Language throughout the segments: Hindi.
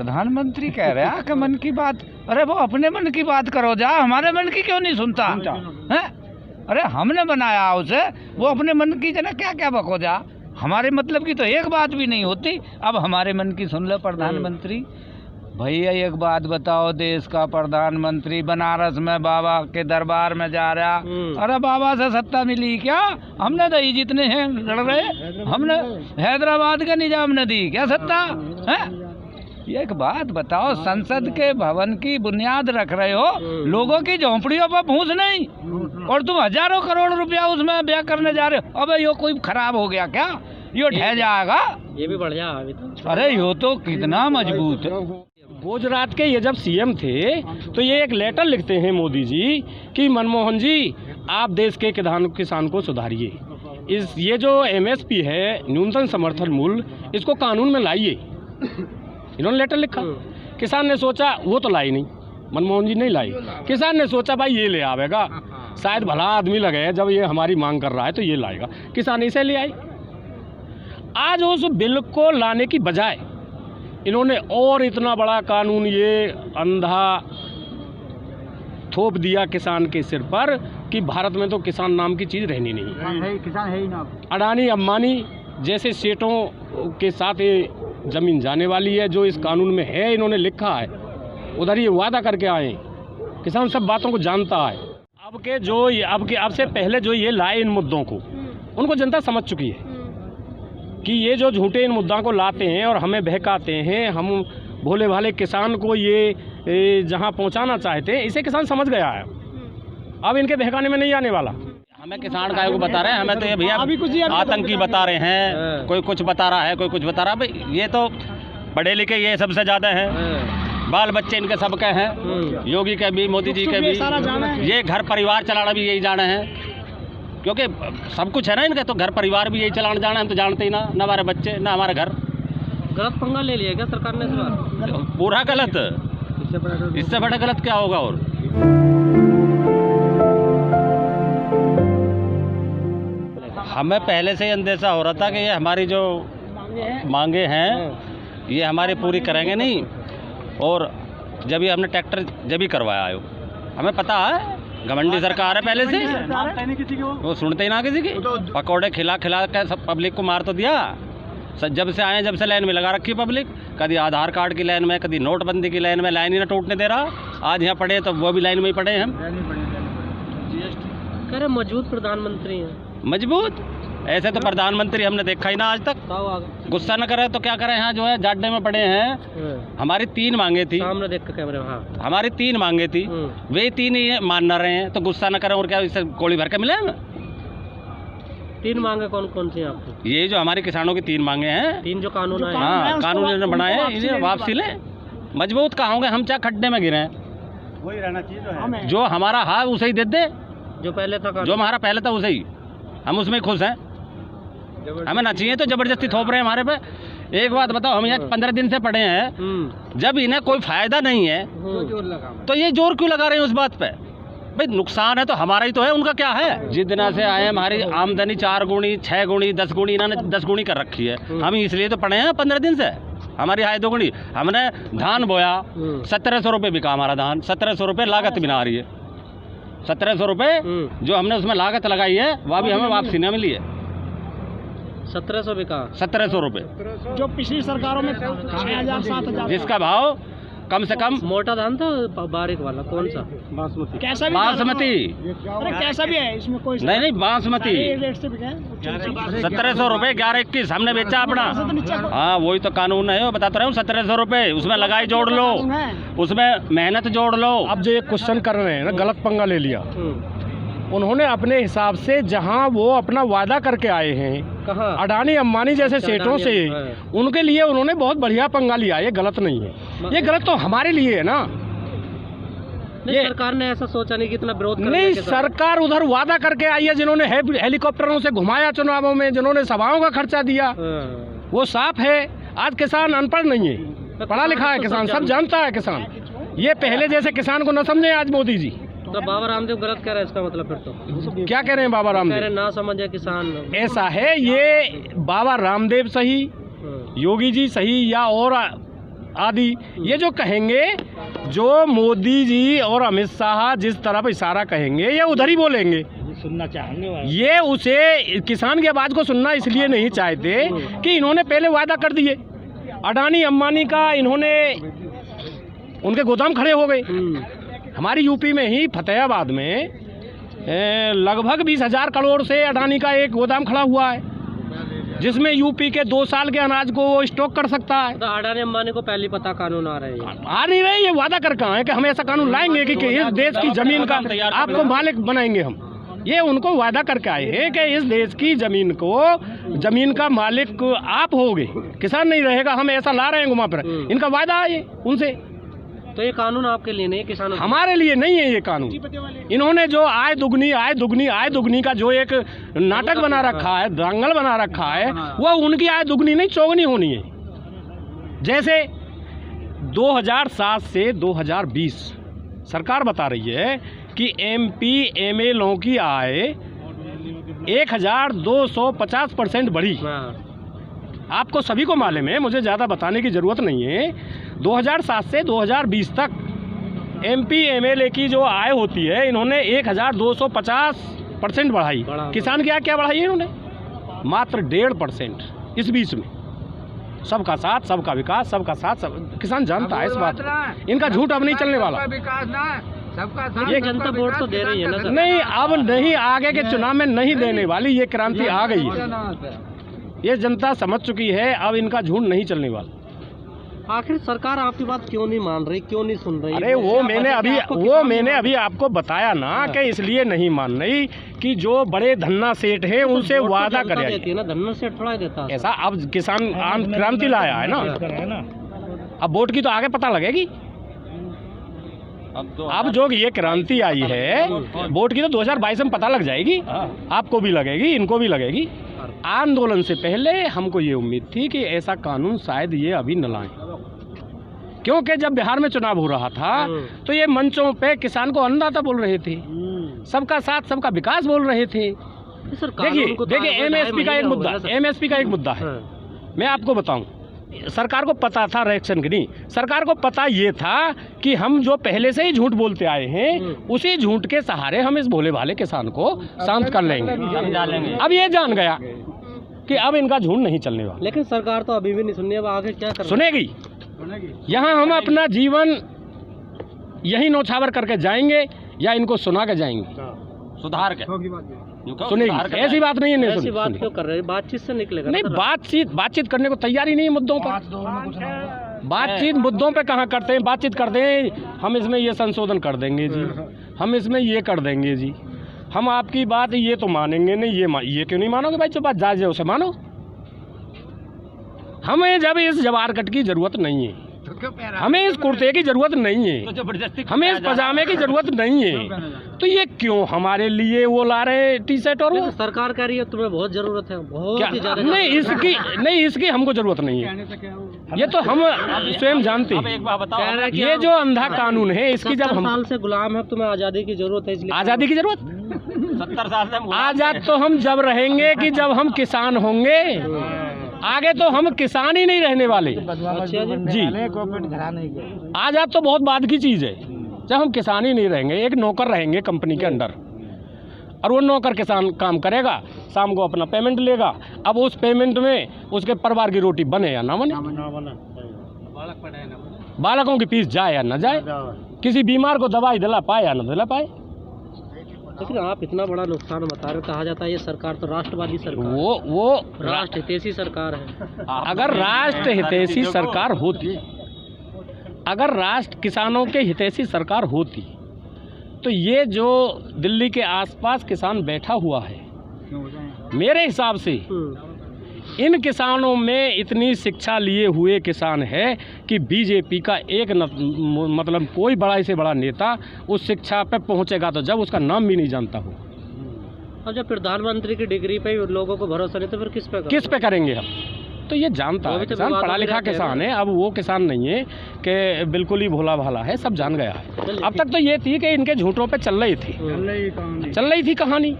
प्रधानमंत्री कह रहा है कि मन की बात, अरे वो अपने मन की बात करो जा, हमारे मन की क्यों नहीं सुनता है? अरे हमने बनाया उसे, वो अपने मन की जना क्या क्या बको जा, हमारे मतलब की तो एक बात भी नहीं होती। अब हमारे मन की सुन लो प्रधानमंत्री। भैया एक बात बताओ, देश का प्रधानमंत्री बनारस में बाबा के दरबार में जा रहा, अरे बाबा से सत्ता मिली क्या? हमने तो जितने हैं लड़ रहे, हमने हैदराबाद का निजाम ने दी क्या सत्ता है? एक बात बताओ, संसद के भवन की बुनियाद रख रहे हो, लोगों की झोंपड़ियों पर फूस नहीं, और तुम हजारों करोड़ रुपया उसमें व्यय करने जा रहे हो। अबे यो कोई खराब हो गया क्या? यो ढह जाएगा, ये भी बढ़िया अभी तो। अरे यो तो कितना मजबूत है। गुजरात के ये जब सीएम थे तो ये एक लेटर लिखते हैं मोदी जी कि मनमोहन जी आप देश के किसान को सुधारिए, ये जो एमएसपी है न्यूनतम समर्थन मूल्य, इसको कानून में लाइए। इन्होंने लेटर लिखा, किसान ने सोचा, वो तो लाई नहीं, मनमोहन जी नहीं लाई, किसान ने सोचा भाई ये ले आवेगा, शायद भला आदमी लगे, जब ये हमारी मांग कर रहा है तो ये लाएगा, किसान इसे ले आई। आज उस बिल को लाने की बजाय इन्होंने और इतना बड़ा कानून ये अंधा थोप दिया किसान के सिर पर कि भारत में तो किसान नाम की चीज़ रहनी नहीं, किसान है ही ना। अडानी अंबानी जैसे सेठों के साथ ये ज़मीन जाने वाली है, जो इस कानून में है, इन्होंने लिखा है, उधर ये वादा करके आए, किसान सब बातों को जानता है। अब से पहले जो ये लाए इन मुद्दों को, उनको जनता समझ चुकी है कि ये जो झूठे इन मुद्दों को लाते हैं और हमें बहकाते हैं, हम भोले भाले किसान को ये जहां पहुंचाना चाहते हैं, इसे किसान समझ गया है, अब इनके बहकाने में नहीं आने वाला। हमें किसान काय को बता रहे हैं, हमें तो ये भैया आतंकी बता रहे हैं, कोई कुछ बता रहा है, कोई कुछ बता रहा है। भाई ये तो पढ़े लिखे ये सबसे ज़्यादा हैं, बाल बच्चे इनके सबके हैं, योगी के भी, मोदी जी के भी, ये घर परिवार चलाना भी यही जाने हैं, क्योंकि सब कुछ है ना इनके, तो घर परिवार भी यही चलाना जाना, हम तो जानते ही ना हमारे बच्चे ना हमारे घर। गलत पंगा ले लिया क्या सरकार ने इस बार? पूरा गलत, इससे बड़ा गलत क्या होगा? और हमें पहले से ही अंदेशा हो रहा था कि ये हमारी जो मांगे हैं ये हमारी पूरी करेंगे नहीं, और जब ये हमने ट्रैक्टर जब ही करवाया हो, हमें पता है घमंडी सरकार है पहले से, वो सुनते ही ना किसी की, पकौड़े खिला खिला के सब पब्लिक को मार तो दिया। जब से आए, जब से लाइन में लगा रखी पब्लिक, कभी आधार कार्ड की लाइन में, कभी नोटबंदी की लाइन में, लाइन ही ना टूटने दे रहा। आज यहाँ पड़े तो वो भी लाइन में ही पड़े हम। कह रहे मजबूत प्रधानमंत्री हैं। मजबूत? ऐसे तो प्रधानमंत्री हमने देखा ही ना आज तक। गुस्सा न करे तो क्या करें, यहाँ जो है जाड्डे में पड़े हैं। हमारी 3 मांगे थी, सामने देख के कैमरे में, हाँ, हमारी 3 मांगे थी, वे 3 ही मान न रहे हैं, तो गुस्सा न करें और क्या इससे गोली भर के मिले हमें? 3 मांगे कौन कौन सी आपको? ये जो हमारी किसानों की 3 मांगे हैं, 3 जो कानून आए, हाँ कानून इन्होंने बनाए हैं, इन्हें वापसी ले। मजबूत कहाँ होंगे हम, चाहे खड्डे में गिरे, वही रहना चाहिए जो हमारा हाथ उसे ही दे दे, जो पहले था, जो हमारा पहले था उसे ही, हम उसमें खुश हैं। हमें ना चाहिए तो जबरदस्ती थोप रहे हैं हमारे पे। एक बात बताओ, हम यहाँ 15 दिन से पड़े हैं, जब इन्हें कोई फायदा नहीं है तो ये जोर क्यों लगा रहे हैं उस बात पे? भाई नुकसान है तो हमारा ही तो है, उनका क्या है? जिस दिन से आए हमारी आमदनी 4 गुनी, 6 गुनी, 10 गुनी, इन्होंने 10 गुनी कर रखी है। हम इसलिए तो पड़े हैं 15 दिन से, हमारी आय 2 गुनी। हमने धान बोया, 1700 रुपये बिका हमारा धान, 1700 रुपये लागत भी ना आ रही है। 1700 रुपये जो हमने उसमें लागत लगाई है वह भी हमें वापसी न मिली है। 1700 बिका, 1700 रुपये, जो पिछली सरकारों में 6000 7000, जिसका भाव कम से कम। मोटा धान था बारीक वाला कौन सा? बासमती। कैसा भी? बासमती, अरे कैसा भी है, इसमें कोई नहीं बासमती। 1700 रुपये 11-21 हमने बेचा अपना। हाँ वही तो कानून है, बताता रहा हूँ। 1700 रुपये, उसमें लगाई जोड़ लो, उसमें मेहनत जोड़ लो। अब जो ये क्वेश्चन कर रहे हैं ना, गलत पंगा ले लिया उन्होंने अपने हिसाब से। जहां वो अपना वादा करके आए हैं, कहाँ? अडानी अंबानी जैसे सेठों से, उनके लिए उन्होंने बहुत बढ़िया पंगा लिया। ये गलत नहीं है, ये गलत तो हमारे लिए है ना। नहीं, सरकार ने ऐसा सोचा नहीं कि इतना विरोध नहीं, सरकार उधर वादा करके आई है, जिन्होंने हेलीकॉप्टरों से घुमाया चुनावों में, जिन्होंने सभाओं का खर्चा दिया, वो साफ है। आज किसान अनपढ़ नहीं है, पढ़ा लिखा है किसान, सब जानता है किसान। ये पहले जैसे किसान को न समझे आज मोदी जी। तो बाबा रामदेव गलत कह रहे हैं, इसका मतलब फिर तो क्या कह रहे हैं बाबा रामदेव? कह रहे ना समझे किसान। ऐसा है, ये बाबा रामदेव सही, योगी जी सही, या और आदि, ये जो कहेंगे, जो मोदी जी और अमित शाह जिस तरफ इशारा कहेंगे ये उधर ही बोलेंगे, सुनना चाहेंगे। ये उसे किसान की आवाज़ को सुनना इसलिए नहीं चाहते कि इन्होंने पहले वादा कर दिए। अडानी अंबानी का इन्होंने, उनके गोदाम खड़े हो गए। हमारी यूपी में ही फतेहाबाद में लगभग 20,000 करोड़ से अडानी का एक गोदाम खड़ा हुआ है, जिसमें यूपी के 2 साल के अनाज को वो स्टॉक कर सकता है। तो अडानी अंबानी को पहले पता कानून आ रहे हैं, आ नहीं रहे, ये वादा कर कहाँ है कि हम ऐसा कानून लाएंगे कि इस देश की जमीन का आपको मालिक बनाएंगे हम। ये उनको वादा करके आए हैं कि इस देश की जमीन का मालिक आप होगे, किसान नहीं रहेगा, हम ऐसा ला रहे हैं घुमा पर। इनका वादा है उनसे। तो ये कानून आपके लिए नहीं है, किसानों हमारे लिए नहीं है ये कानून। इन्होंने जो आय दुगनी का जो एक नाटक बना रखा है, दंगल बना रखा है, वो उनकी आय दुगनी नहीं चौगनी होनी है। जैसे 2007 से 2020 सरकार बता रही है कि MP MLओं की आय 1250% बढ़ी। आपको सभी को मालूम है, मुझे ज़्यादा बताने की ज़रूरत नहीं है। 2007 से 2020 तक MP MLA की जो आय होती है, इन्होंने 1250% बढ़ाई। किसान की आय क्या बढ़ाई है इन्होंने? मात्र 1.5%। इस बीच में सबका साथ, सबका विकास, सबका साथ, सब किसान जानता है इस बात को। इनका झूठ अब नहीं चलने वाला। ये जनता वोट तो दे रही है ना सर? नहीं, अब नहीं, आगे के चुनाव में नहीं देने वाली। ये क्रांति आ गई है, ये जनता समझ चुकी है। अब इनका झूठ नहीं चलने वाला। आखिर सरकार आपकी बात क्यों नहीं मान रही, क्यों नहीं सुन रही? अरे वो मैंने अभी आपको बताया ना कि इसलिए नहीं मान रही कि जो बड़े धन्ना सेठ हैं उनसे वादा करे ना। धन्ना सेठ थोड़ा देता ऐसा। अब किसान क्रांति लाया है ना, अब वोट की तो आगे पता लगेगी। अब जो ये क्रांति आई है, वोट की तो 2022 में पता लग जाएगी। आपको भी लगेगी, इनको भी लगेगी। आंदोलन से पहले हमको ये उम्मीद थी कि ऐसा कानून शायद ये अभी न लाएं, क्योंकि जब बिहार में चुनाव हो रहा था तो ये मंचों पे किसान को अन्नदाता बोल रहे थे, सबका साथ सबका विकास बोल रहे थे। देखिए MSP का एक मुद्दा है। मैं आपको बताऊं, सरकार को पता था रिएक्शन की नहीं, सरकार को पता ये था कि हम जो पहले से ही झूठ बोलते आए हैं, उसी झूठ के सहारे हम इस भोले भाले किसान को शांत कर लेंगे। अब ये जान गया कि अब इनका झूठ नहीं चलने वाला। लेकिन सरकार तो अभी भी नहीं सुननी, अब आगे क्या कर सुनेगी? यहाँ हम अपना जीवन यही नौछावर करके जाएंगे या इनको सुना के जाएंगे? सुधार के सुनेगी। ऐसी बात नहीं है। ऐसी बात क्यों कर रहे हैं? बातचीत से निकलेगा नहीं, बातचीत करने को तैयार ही नहीं है मुद्दों पर। बातचीत मुद्दों पे कहाँ करते हैं? बातचीत करते हैं, हम इसमें ये संशोधन कर देंगे जी, हम इसमें ये कर देंगे जी, हम आपकी बात ये तो मानेंगे नहीं। ये क्यों नहीं मानोगे भाई? जो बात जायज़ है उसे मानो। हमें जब इस जवारकट की जरूरत नहीं है, हमें इस कुर्ते की जरूरत नहीं है, हमें इस पजामे की जरूरत नहीं है, तो ये क्यों हमारे लिए वो ला रहे टी-शर्ट? और वो सरकार कह रही है तुम्हें बहुत जरूरत है, बहुत ही ज्यादा। नहीं, इसकी हमको जरूरत नहीं है। ये तो हम स्वयं जानते हैं। ये जो अंधा कानून है, इसकी जब हम साल से गुलाम है, तुम्हें आज़ादी की जरूरत है, इसलिए आज़ादी की जरूरत 70 साल से आज़ाद तो हम जब रहेंगे कि जब हम किसान होंगे। आगे तो हम किसान ही नहीं रहने वाले जी। आज़ाद तो बहुत बाद की चीज़ है, जब हम किसान ही नहीं रहेंगे। एक नौकर रहेंगे कंपनी के अंडर, और वो नौकर किसान काम करेगा, शाम को अपना पेमेंट लेगा। अब उस पेमेंट में उसके परिवार की रोटी बने या ना बने, बालकों की फीस जाए या ना जाए, किसी बीमार को दवाई दिला पाए या ना दिला पाए। लेकिन आप इतना बड़ा नुकसान बता रहे हो, कहा जाता है ये सरकार तो राष्ट्रवादी सरकार, वो राष्ट्र हितैषी सरकार है। अगर राष्ट्र हितैषी सरकार होती, अगर राष्ट्र किसानों के हितैषी सरकार होती, तो ये जो दिल्ली के आसपास किसान बैठा हुआ है, मेरे हिसाब से इन किसानों में इतनी शिक्षा लिए हुए किसान है कि बीजेपी का एक मतलब कोई बड़ा से बड़ा नेता उस शिक्षा पे पहुंचेगा तो जब उसका नाम भी नहीं जानता हो। और जब प्रधानमंत्री की डिग्री पे लोगों को भरोसा नहीं तो फिर किस पे करेंगे हम? तो ये जानता है किसान, पढ़ा लिखा किसान है। अब वो किसान नहीं है कि बिल्कुल ही भोला भाला है, सब जान गया है। अब तक तो ये थी कि इनके झूठों पे चल रही थी कहानी।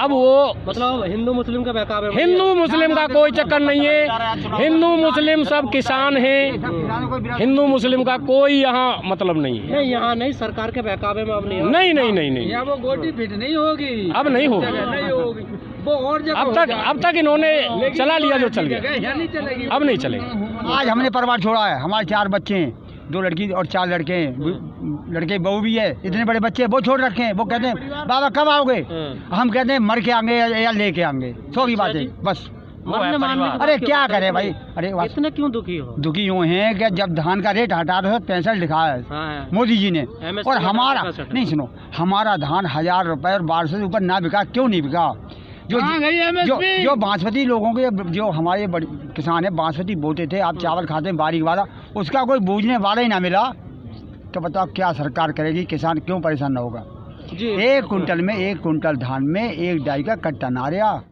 अब वो मतलब हिंदू मुस्लिम का बहकावे में हिंदू मुस्लिम का कोई चक्कर नहीं है, हिंदू मुस्लिम सब किसान हैं, हिंदू मुस्लिम का कोई यहाँ मतलब नहीं है। नहीं, यहाँ नहीं, सरकार के बहकावे में अब नहीं होगा। नहीं नहीं नहीं नहीं, वो गोटी फिट नहीं होगी, अब नहीं होगी। नहीं होगी वो और अब तक इन्होंने चला लिया जो चल गया, नहीं चलेगी, अब नहीं चलेगा। आज हमने परिवार छोड़ा है, हमारे 4 बच्चे हैं, 2 लड़की और 4 लड़के हैं, लड़के बहू भी है, इतने बड़े बच्चे वो छोड़ रखे हैं। वो कहते हैं बाबा कब आओगे, हम कहते हैं मर के आएंगे या लेके आएंगे, सौ की बात है बस। अरे क्या करें भाई, अरे इतने क्यों दुखी हो? दुखी हुए हैं कि जब धान का रेट 1865 लिखा है मोदी जी ने, और हमारा नहीं सुनो, हमारा धान 1000 रुपए और 1200 से ऊपर ना बिका, क्यों नहीं बिका? जो बासमती लोगों के, जो हमारे बड़े किसान है बासमती बोते थे, आप चावल खाते हैं बारीक वाला, उसका कोई बूझने वाला ही ना मिला, तो बताओ क्या सरकार करेगी? किसान क्यों परेशान ना होगा? 1 कुंटल में 1 कुंटल धान में 1 डाई का कट्टा ना रहा।